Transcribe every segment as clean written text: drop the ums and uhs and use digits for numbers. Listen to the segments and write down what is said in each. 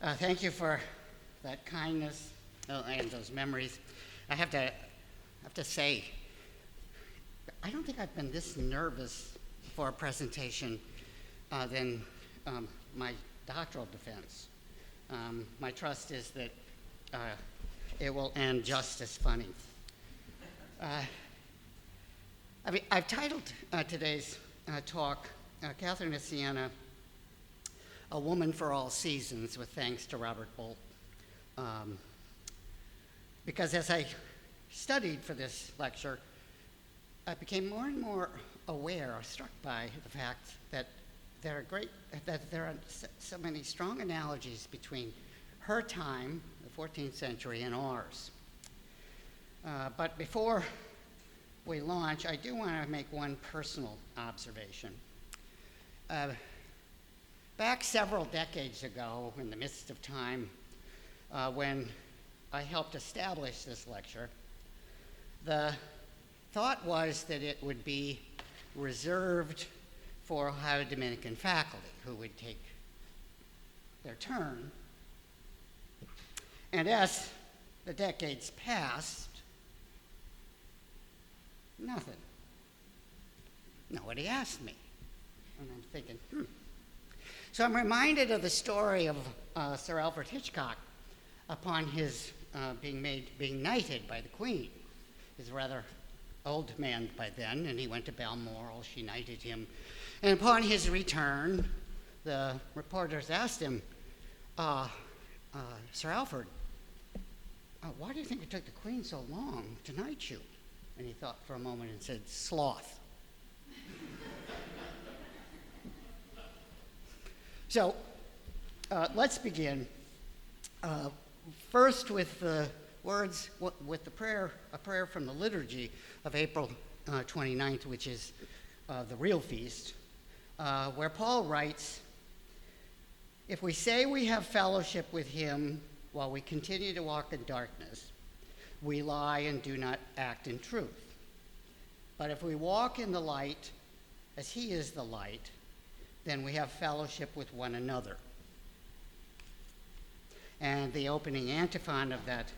Thank you for that kindness and those memories. I have to say, I don't think I've been this nervous for a presentation than my doctoral defense. My trust is that it will end just as funny. I've titled today's talk, Catherine of Siena, A Woman for All Seasons, with thanks to Robert Bolt. Because as I studied for this lecture, I became more and more aware or struck by the fact that there are so many strong analogies between her time, the 14th century, and ours. But before we launch, I do want to make one personal observation. Back several decades ago, in the midst of time, when I helped establish this lecture, the thought was that it would be reserved for Ohio Dominican faculty who would take their turn. And as the decades passed, nothing. Nobody asked me. And I'm thinking, So I'm reminded of the story of Sir Alfred Hitchcock upon his being knighted by the Queen. He's a rather old man by then, and he went to Balmoral. She knighted him. And upon his return, the reporters asked him, Sir Alfred, why do you think it took the Queen so long to knight you? And he thought for a moment and said, sloth. So let's begin first with the words, with a prayer from the liturgy of April 29th, which is the real feast, where Paul writes, if we say we have fellowship with him while we continue to walk in darkness, we lie and do not act in truth. But if we walk in the light as he is the light, then we have fellowship with one another. And the opening antiphon of that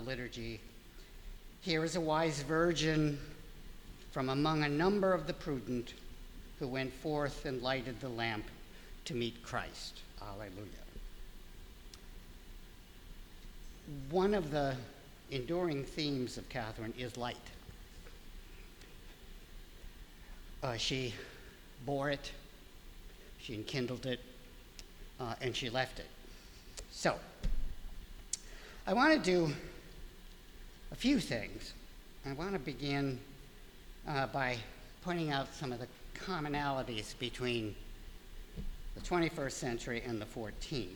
liturgy, here is a wise virgin from among a number of the prudent who went forth and lighted the lamp to meet Christ. Alleluia. One of the enduring themes of Catherine is light. She bore it, she enkindled it, and she left it. So, I want to do a few things. I want to begin by pointing out some of the commonalities between the 21st century and the 14th.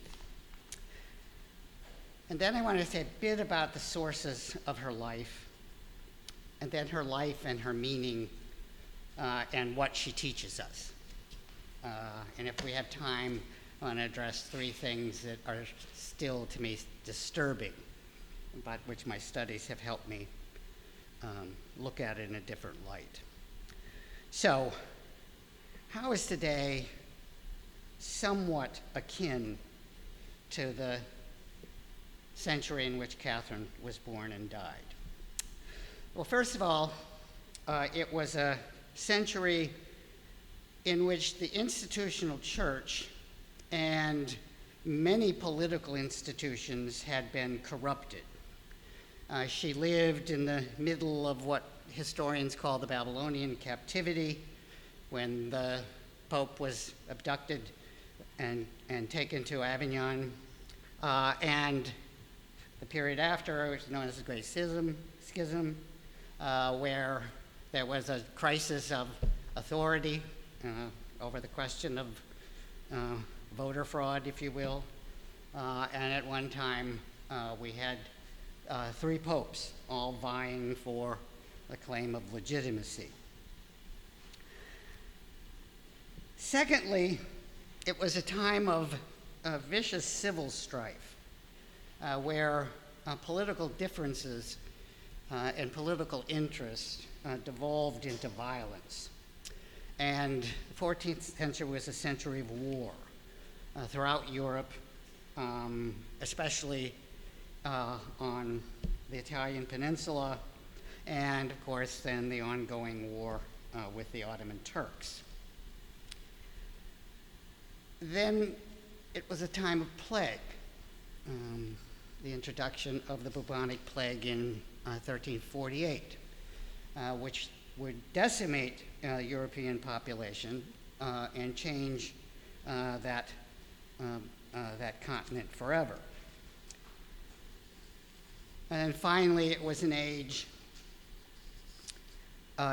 And then I want to say a bit about the sources of her life, and then her life and her meaning, and what she teaches us. And if we have time, I want to address three things that are still, to me, disturbing, but which my studies have helped me look at it in a different light. So, how is today somewhat akin to the century in which Catherine was born and died? Well, first of all, it was a century in which the institutional church and many political institutions had been corrupted. She lived in the middle of what historians call the Babylonian captivity, when the Pope was abducted and taken to Avignon, and the period after was known as the Great Schism, where there was a crisis of authority over the question of voter fraud, if you will. And at one time, we had three popes, all vying for the claim of legitimacy. Secondly, it was a time of vicious civil strife, where political differences and political interests devolved into violence. And the 14th century was a century of war throughout Europe, especially on the Italian peninsula, and of course then the ongoing war with the Ottoman Turks. Then it was a time of plague. The introduction of the bubonic plague in 1348, which would decimate European population and change that continent forever. And finally, it was an age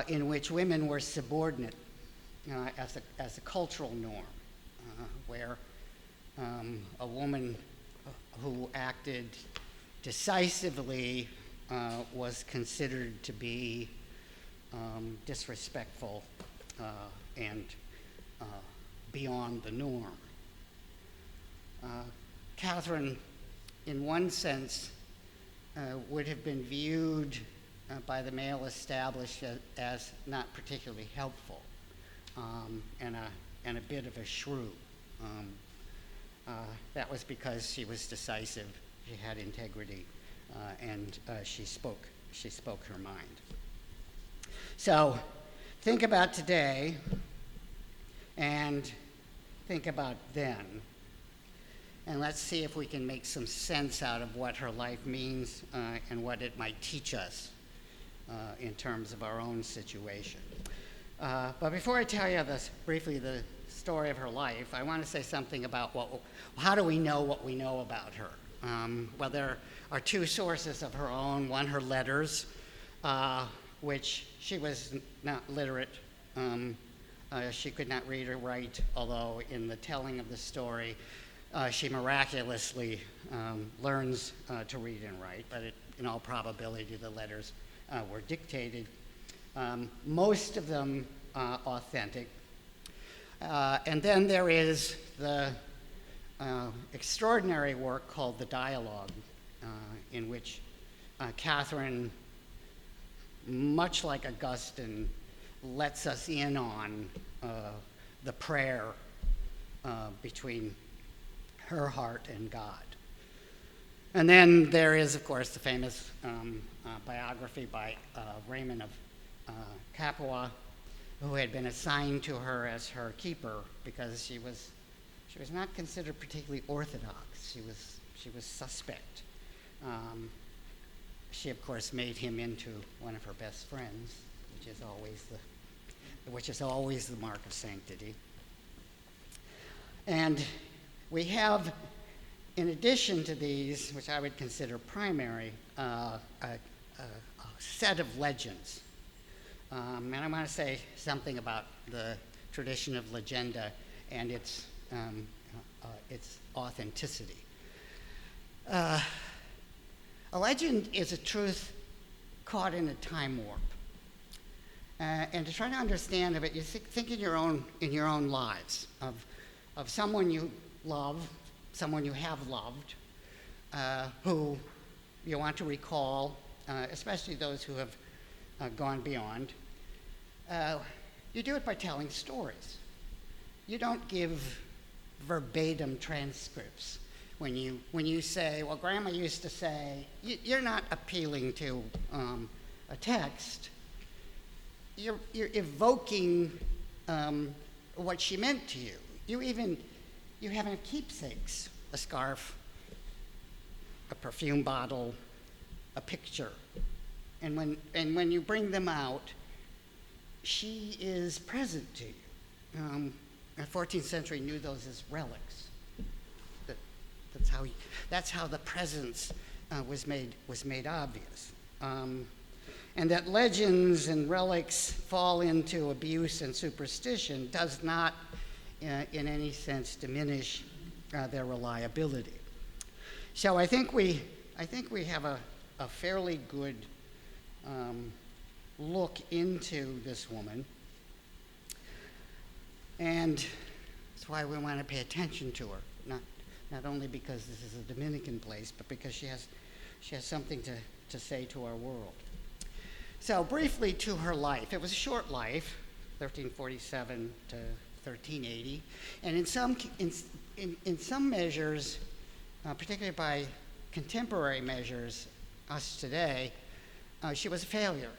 in which women were subordinate as a cultural norm, where a woman who acted decisively was considered to be disrespectful and beyond the norm. Catherine, in one sense, would have been viewed by the male establishment as not particularly helpful and a bit of a shrew. That was because she was decisive, she had integrity, and she spoke her mind. So think about today and think about then, and let's see if we can make some sense out of what her life means and what it might teach us in terms of our own situation. But before I tell you briefly the story of her life, I want to say something about how do we know what we know about her? Well, there are two sources of her own. One, her letters, which she was not literate. She could not read or write, although in the telling of the story, she miraculously learns to read and write, but in all probability, the letters were dictated. Most of them authentic. And then there is the extraordinary work called the Dialogue, in which Catherine, much like Augustine, lets us in on the prayer between her heart and God. And then there is, of course, the famous biography by Raymond of Capua, who had been assigned to her as her keeper because she was not considered particularly orthodox. She was suspect. She, of course, made him into one of her best friends, which is always the mark of sanctity. And we have, in addition to these, which I would consider primary, a set of legends. And I want to say something about the tradition of legenda and its authenticity. A legend is a truth caught in a time warp. And to try to understand of it, you think in your own lives of someone you love, someone you have loved, who you want to recall, especially those who have gone beyond. You do it by telling stories. You don't give verbatim transcripts. When you say, well, Grandma used to say, you're not appealing to a text. You're evoking what she meant to you. You have keepsakes, a scarf, a perfume bottle, a picture. And when you bring them out, she is present to you. The 14th century knew those as relics. That's how the presence was made obvious. And that legends and relics fall into abuse and superstition does not, in any sense, diminish their reliability. So I think we have a fairly good look into this woman, and that's why we want to pay attention to her. Not only because this is a Dominican place, but because she has something to say to our world. So briefly to her life. It was a short life, 1347 to 1380, and in some measures, particularly by contemporary measures, us today, she was a failure.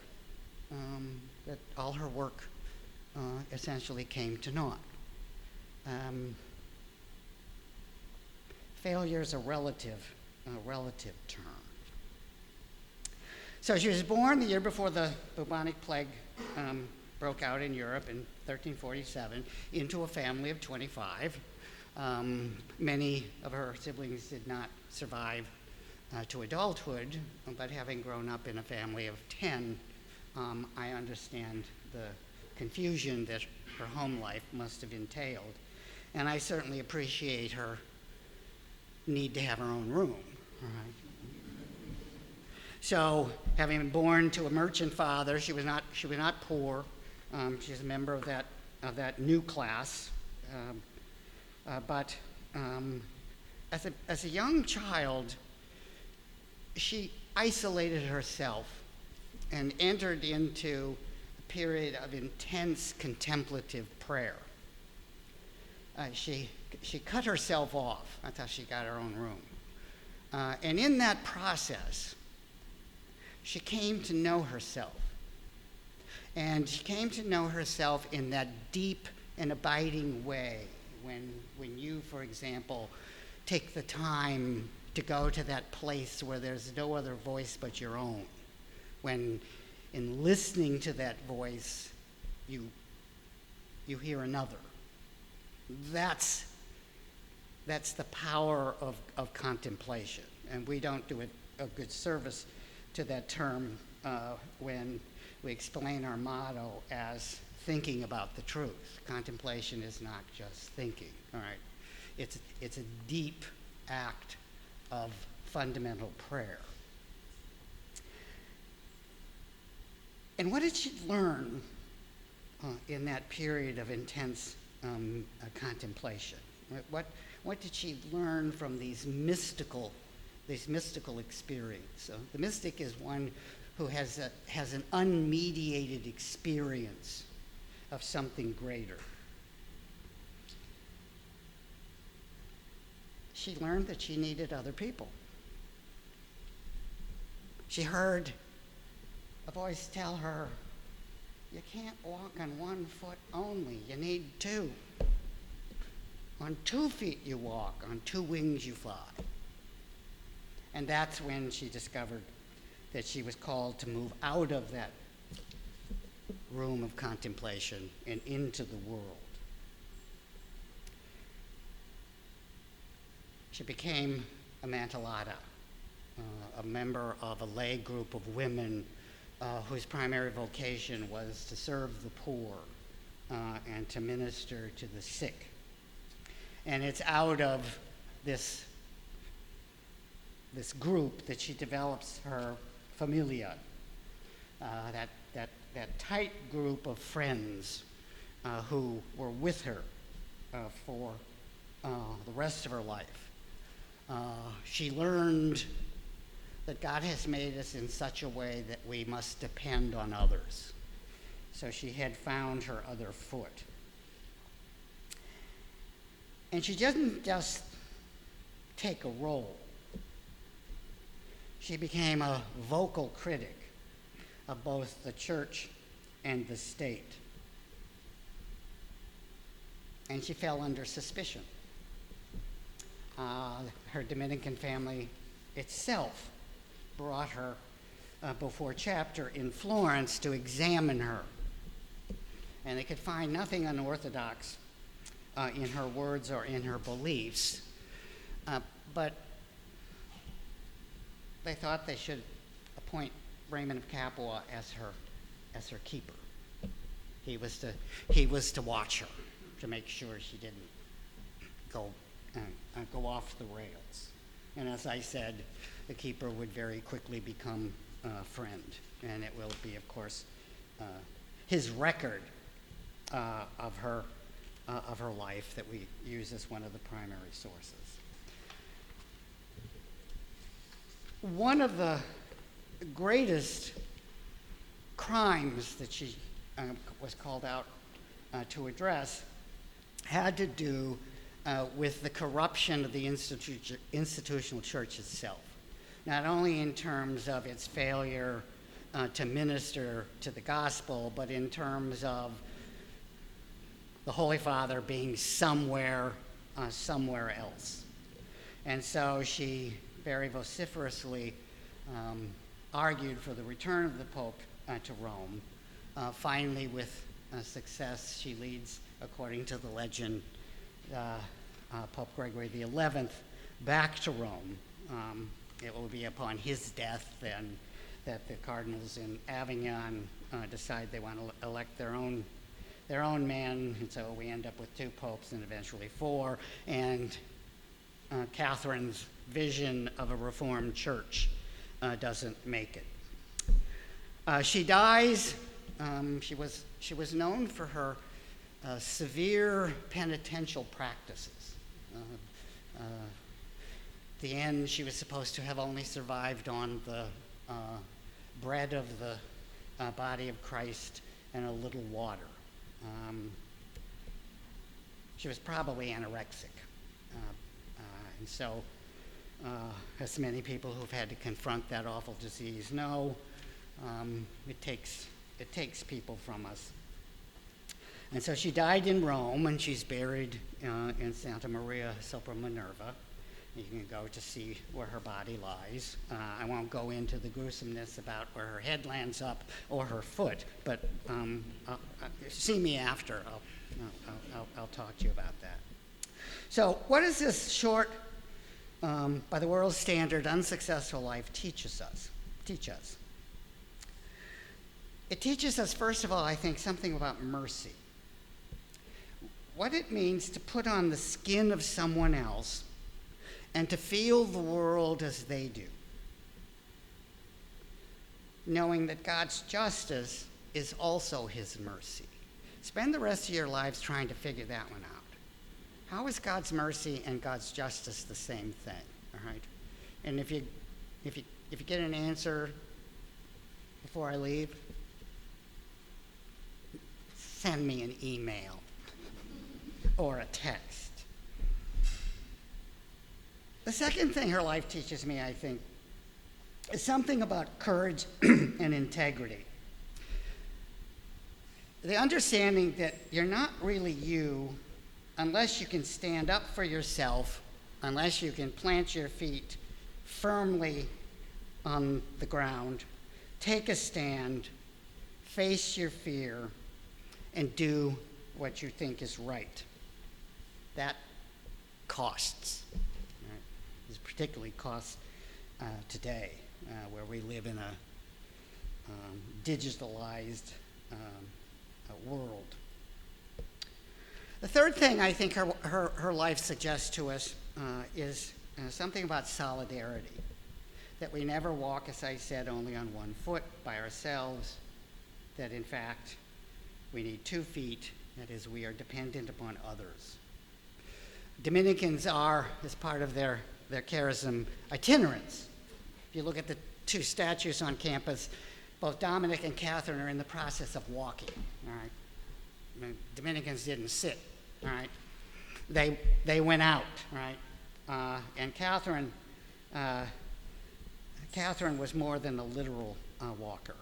That all her work essentially came to naught. Failure is a relative term. So she was born the year before the bubonic plague broke out in Europe in 1347 into a family of 25. Many of her siblings did not survive to adulthood, but having grown up in a family of 10, I understand the confusion that her home life must have entailed. And I certainly appreciate her need to have her own room. Right? So, having been born to a merchant father, she was not poor. She's a member of that new class. But as a young child, she isolated herself and entered into a period of intense contemplative prayer. She cut herself off. That's how she got her own room. And in that process, she came to know herself. And she came to know herself in that deep and abiding way. When you, for example, take the time to go to that place where there's no other voice but your own. When in listening to that voice, you hear another. That's the power of contemplation. And we don't do a good service to that term when we explain our motto as thinking about the truth. Contemplation is not just thinking, all right? It's a deep act of fundamental prayer. And what did she learn in that period of intense contemplation? What did she learn from these mystical experiences? The mystic is one who has an unmediated experience of something greater. She learned that she needed other people. She heard a voice tell her, you can't walk on one foot only, you need two. On 2 feet you walk, on 2 wings you fly. And that's when she discovered that she was called to move out of that room of contemplation and into the world. She became a Mantellata, a member of a lay group of women whose primary vocation was to serve the poor and to minister to the sick. And it's out of this group that she develops her familia, that tight group of friends who were with her for the rest of her life. She learned that God has made us in such a way that we must depend on others. So she had found her other foot. And she didn't just take a role. She became a vocal critic of both the church and the state. And she fell under suspicion. Her Dominican family itself brought her before chapter in Florence to examine her. And they could find nothing unorthodox in her words or in her beliefs. But they thought they should appoint Raymond of Capua as her keeper. He was to watch her, to make sure she didn't go off the rails. And as I said, the keeper would very quickly become a friend, and it will be, of course, his record of her life that we use as one of the primary sources. One of the greatest crimes that she was called out to address had to do with the corruption of the institutional church itself, not only in terms of its failure to minister to the gospel, but in terms of the Holy Father being somewhere else. And so she very vociferously argued for the return of the Pope to Rome. Finally, with success, she leads, according to the legend, Pope Gregory XI back to Rome. It will be upon his death then that the cardinals in Avignon decide they want to elect their own man, and so we end up with 2 popes and eventually 4, and Catherine's vision of a reformed church doesn't make it. She dies. She was known for her severe penitential practices. The end, she was supposed to have only survived on the bread of the body of Christ and a little water. She was probably anorexic. And so, as many people who've had to confront that awful disease know, it takes people from us. And so she died in Rome, and she's buried in Santa Maria sopra Minerva. You can go to see where her body lies. I won't go into the gruesomeness about where her head lands up or her foot, but see me after. I'll talk to you about that. So what does this short, by the world's standard, unsuccessful life teach us? It teaches us, first of all, I think, something about mercy. What it means to put on the skin of someone else and to feel the world as they do, knowing that God's justice is also his mercy. Spend the rest of your lives trying to figure that one out. How is God's mercy and God's justice the same thing? All right? And if you get an answer before I leave, send me an email or a text. The second thing her life teaches me, I think, is something about courage and integrity. The understanding that you're not really you unless you can stand up for yourself, unless you can plant your feet firmly on the ground, take a stand, face your fear, and do what you think is right. That costs. Right? This particularly costs today, where we live in a digitalized world. The third thing I think her life suggests to us is something about solidarity. That we never walk, as I said, only on one foot by ourselves. That in fact, we need 2 feet. That is, we are dependent upon others. Dominicans are, as part of their charism, itinerants. If you look at the 2 statues on campus, both Dominic and Catherine are in the process of walking. All right, I mean, Dominicans didn't sit. All right, they went out. Right, and Catherine was more than a literal walker.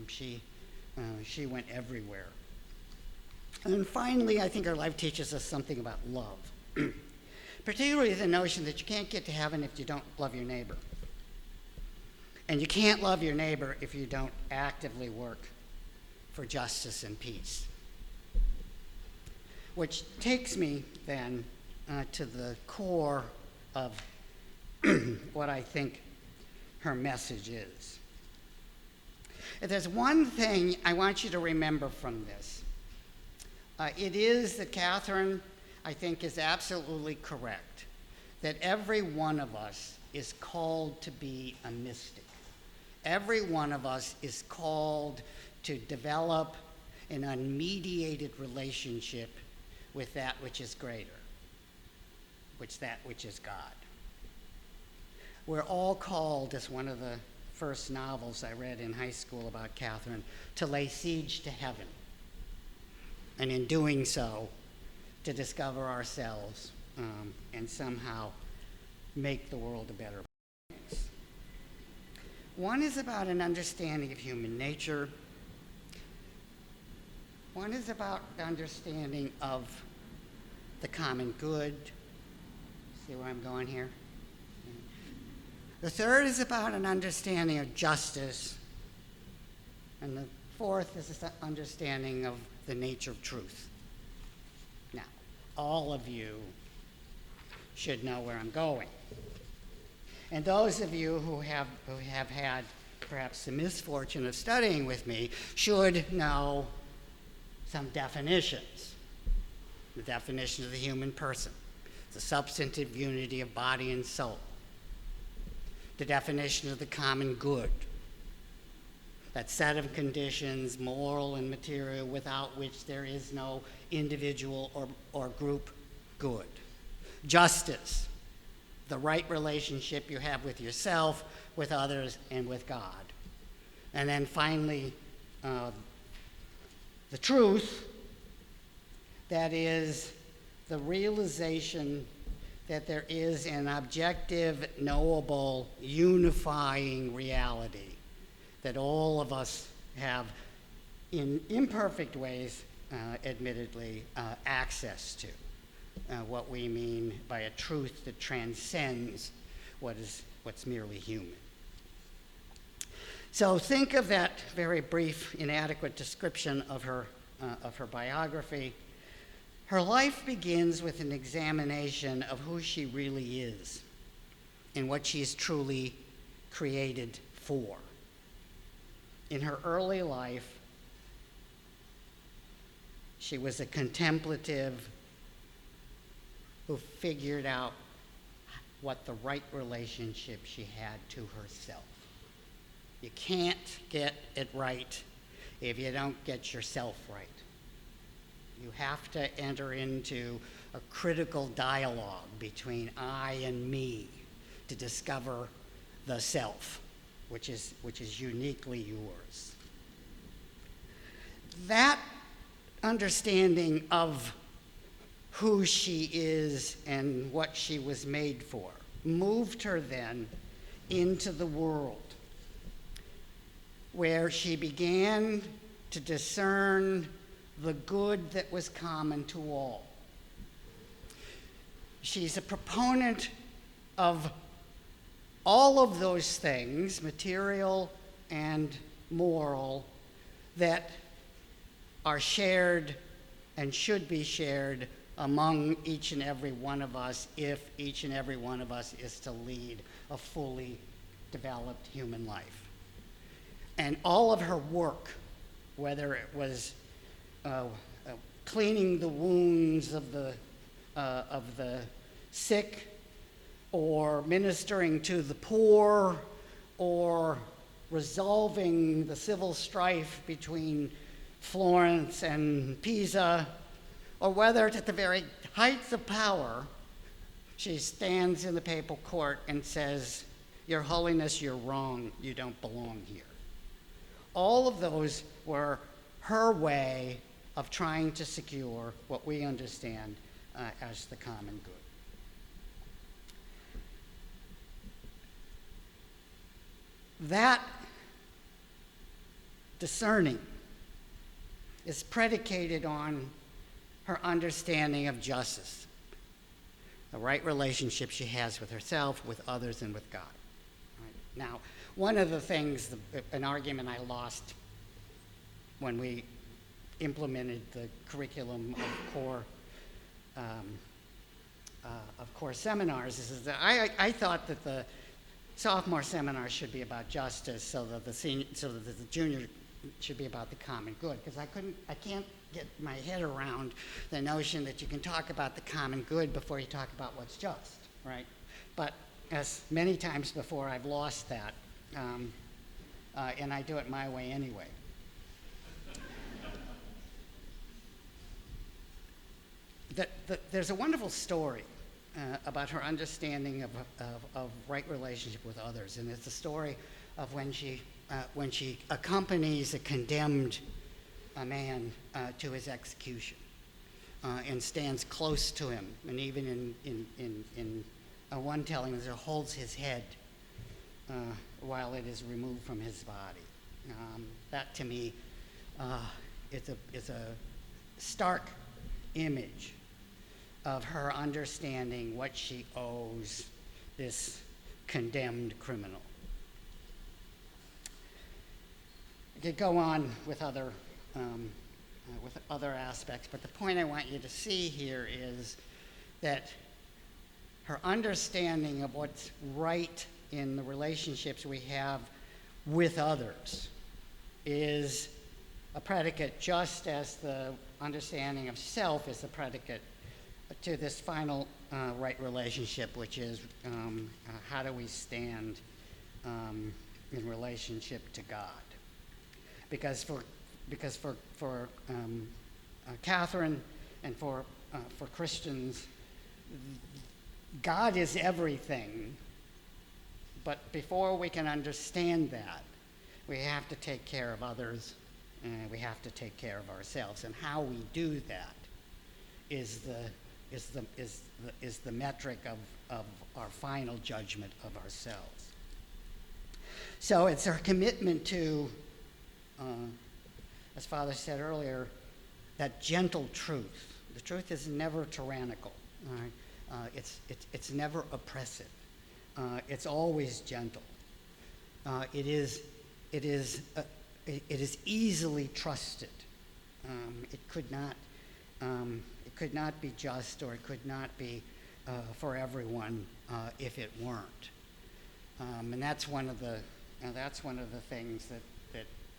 She went everywhere. And then finally, I think our life teaches us something about love, particularly the notion that you can't get to heaven if you don't love your neighbor. And you can't love your neighbor if you don't actively work for justice and peace. Which takes me then to the core of what I think her message is. If there's one thing I want you to remember from this, it is that Catherine, I think, is absolutely correct, that every one of us is called to be a mystic. Every one of us is called to develop an unmediated relationship with that which is greater, that which is God. We're all called, as one of the first novels I read in high school about Catherine, to lay siege to heaven. And in doing so, to discover ourselves and somehow make the world a better place. One is about an understanding of human nature. One is about understanding of the common good. See where I'm going here? The third is about an understanding of justice. And the fourth is an understanding of the nature of truth. Now, all of you should know where I'm going. And those of you who have had perhaps the misfortune of studying with me should know some definitions. The definition of the human person, the substantive unity of body and soul, the definition of the common good, that set of conditions, moral and material, without which there is no individual or group good. Justice, the right relationship you have with yourself, with others, and with God. And then finally, the truth, that is the realization that there is an objective, knowable, unifying reality that all of us have, in imperfect ways, admittedly, access to. What we mean by a truth that transcends what's merely human. So think of that very brief, inadequate description of her biography. Her life begins with an examination of who she really is and what she is truly created for. In her early life, she was a contemplative who figured out what the right relationship she had to herself. You can't get it right if you don't get yourself right. You have to enter into a critical dialogue between I and me to discover the self, which is uniquely yours. That understanding of who she is and what she was made for moved her then into the world, where she began to discern the good that was common to all. She's a proponent of all of those things, material and moral, that are shared and should be shared among each and every one of us if each and every one of us is to lead a fully developed human life. And all of her work, whether it was cleaning the wounds of the sick, or ministering to the poor, or resolving the civil strife between Florence and Pisa, or whether at the very heights of power, she stands in the papal court and says, "Your Holiness, you're wrong. You don't belong here." All of those were her way of trying to secure what we understand as the common good. That discerning is predicated on her understanding of justice, the right relationship she has with herself, with others, and with God. Right? Now, one of the things, an argument I lost when we implemented the curriculum of core seminars is that I thought that the sophomore seminar should be about justice, so that the junior should be about the common good, because I can't get my head around the notion that you can talk about the common good before you talk about what's just, right? But as many times before, I've lost that, and I do it my way anyway. There's a wonderful story about her understanding of right relationship with others, and it's the story of when she accompanies a condemned man to his execution. and stands close to him. And even in one telling, it holds his head while it is removed from his body. That to me is a stark image of her understanding what she owes this condemned criminal. I could go on with other aspects, but the point I want you to see here is that her understanding of what's right in the relationships we have with others is a predicate, just as the understanding of self is a predicate to this final right relationship, which is how do we stand in relationship to God? Because for Catherine and for Christians, God is everything. But before we can understand that, we have to take care of others, and we have to take care of ourselves. And how we do that is the metric of our final judgment of ourselves. So it's our commitment to, as Father said earlier, that gentle truth. The truth is never tyrannical. It's never oppressive. It's always gentle. It is easily trusted. It could not be just, or it could not be for everyone if it weren't. And that's one of the things that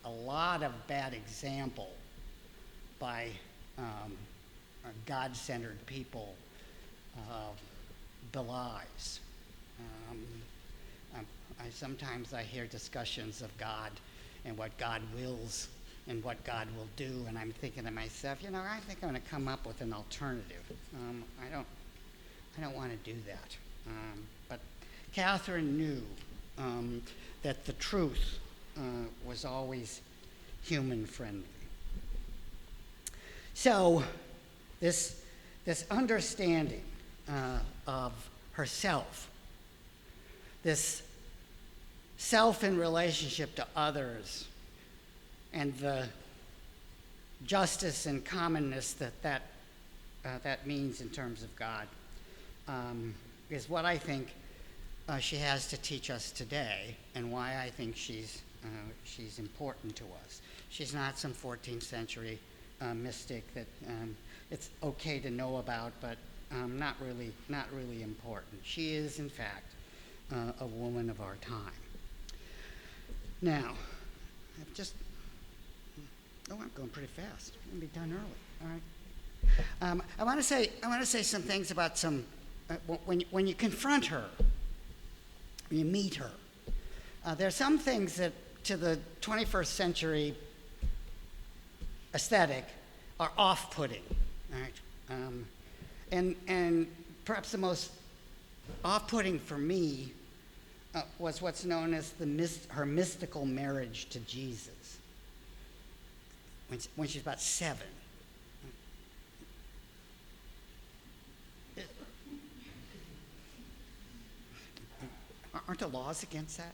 a lot of bad example by God-centered people belies. Sometimes I hear discussions of God and what God wills and what God will do, and I'm thinking to myself, I think I'm going to come up with an alternative. I don't want to do that. But Catherine knew that the truth was always human-friendly. So this understanding of herself, this self in relationship to others, and the justice and commonness that means in terms of God, is what I think she has to teach us today, and why I think she's important to us. She's not some 14th century mystic that it's okay to know about, but not really important. She is, in fact, a woman of our time. Now, I'm going pretty fast. I'm going to be done early. All right. I want to say some things about when you confront her, when you meet her. There are some things that, to the 21st century aesthetic, are off-putting. All right. And perhaps the most off-putting for me was what's known as her mystical marriage to Jesus when she's about 7. Aren't there laws against that?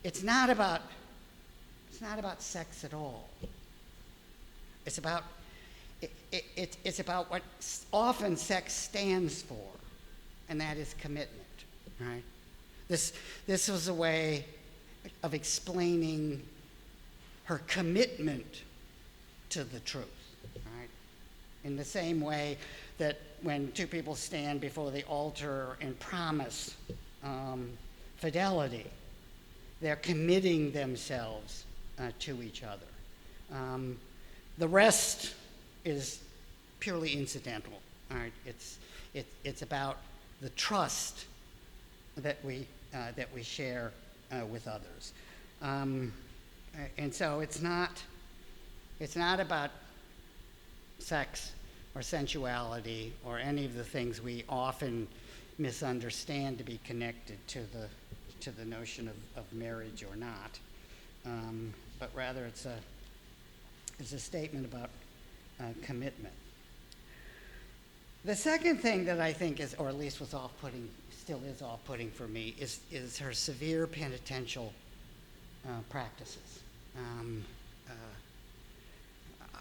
It's not about sex at all. It's about what often sex stands for, and that is commitment, right? This was a way of explaining her commitment to the truth, right? In the same way that when two people stand before the altar and promise fidelity, they're committing themselves to each other. The rest is purely incidental. All right, it's about the trust that we share with others, and so it's not about sex or sensuality or any of the things we often misunderstand to be connected to the notion of marriage or not, but rather is a statement about commitment. The second thing that I think is, or at least was off-putting, still is off-putting for me, is her severe penitential practices.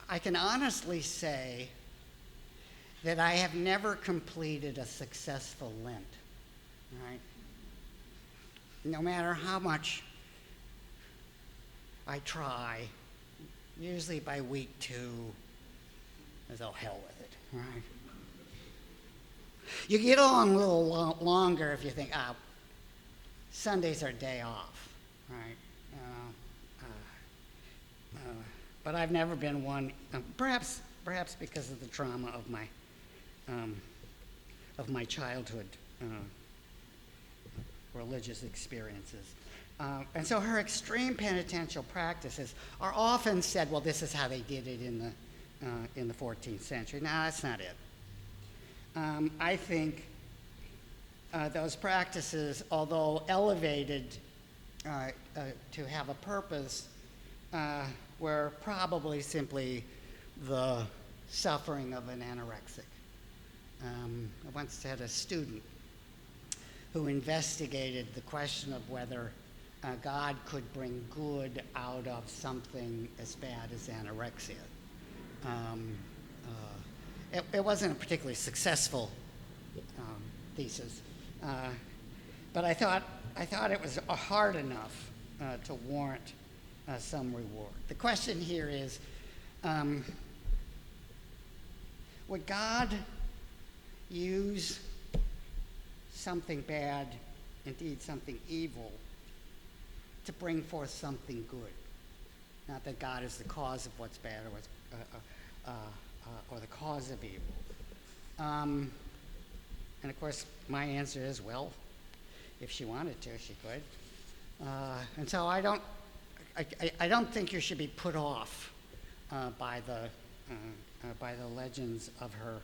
I can honestly say that I have never completed a successful Lent, right? No matter how much I try, usually by week 2, there's oh hell with it, right? You get on a little longer if you think, Sunday's our day off, right? But I've never been one, perhaps because of the trauma of my childhood religious experiences. And so her extreme penitential practices are often said, well, this is how they did it in the 14th century. No, that's not it. I think those practices, although elevated to have a purpose, were probably simply the suffering of an anorexic. I once had a student who investigated the question of whether God could bring good out of something as bad as anorexia. It wasn't a particularly successful thesis, but I thought it was hard enough to warrant some reward. The question here is, would God use something bad, indeed something evil, to bring forth something good? Not that God is the cause of what's bad or the cause of evil. And of course, my answer is, well, if she wanted to, she could. And so I don't think you should be put off by the legends of her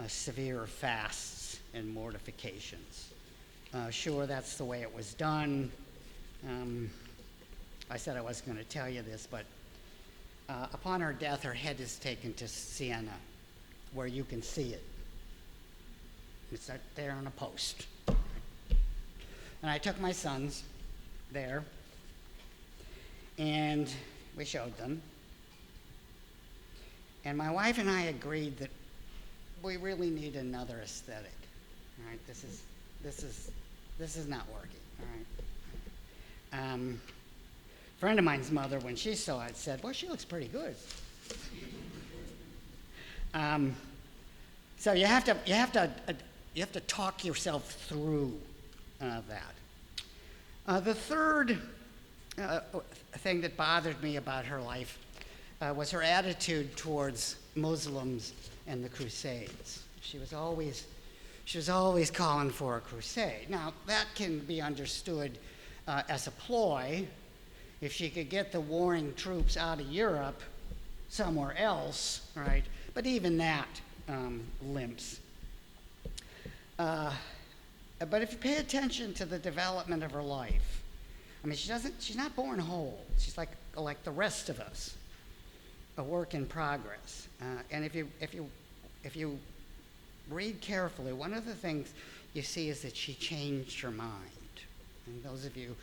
severe fasts and mortifications. Sure, that's the way it was done. I said I wasn't going to tell you this, but upon her death, her head is taken to Siena, where you can see it. It's up there on a post. And I took my sons there, and we showed them. And my wife and I agreed that we really need another aesthetic. All right, this is not working. All right. A friend of mine's mother, when she saw it, said, "Well, she looks pretty good." So you have to talk yourself through that. The third thing that bothered me about her life was her attitude towards Muslims and the Crusades. She was always calling for a crusade. Now, that can be understood as a ploy. If she could get the warring troops out of Europe somewhere else, right? But even that limps. But if you pay attention to the development of her life, I mean, she's not born whole. She's like the rest of us, a work in progress. And if you read carefully, one of the things you see is that she changed her mind. And those of you,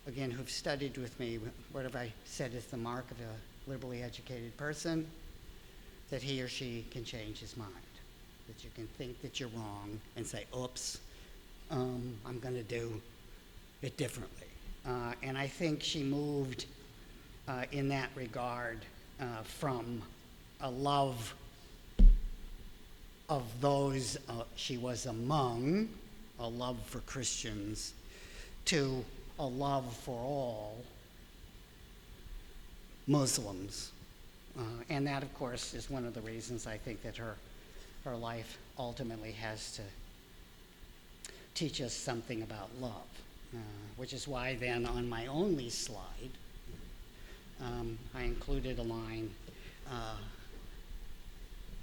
again, who've studied with me, what have I said is the mark of a liberally educated person? That he or she can change his mind. That you can think that you're wrong and say, oops, I'm going to do it differently. And I think she moved in that regard from a love of those she was among, a love for Christians, to a love for all Muslims. And that, of course, is one of the reasons I think that her life ultimately has to teach us something about love, which is why then on my only slide, I included a line,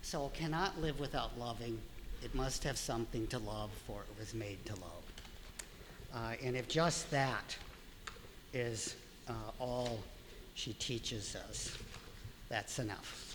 soul cannot live without loving. It must have something to love, for it was made to love. And if just that is all she teaches us, that's enough.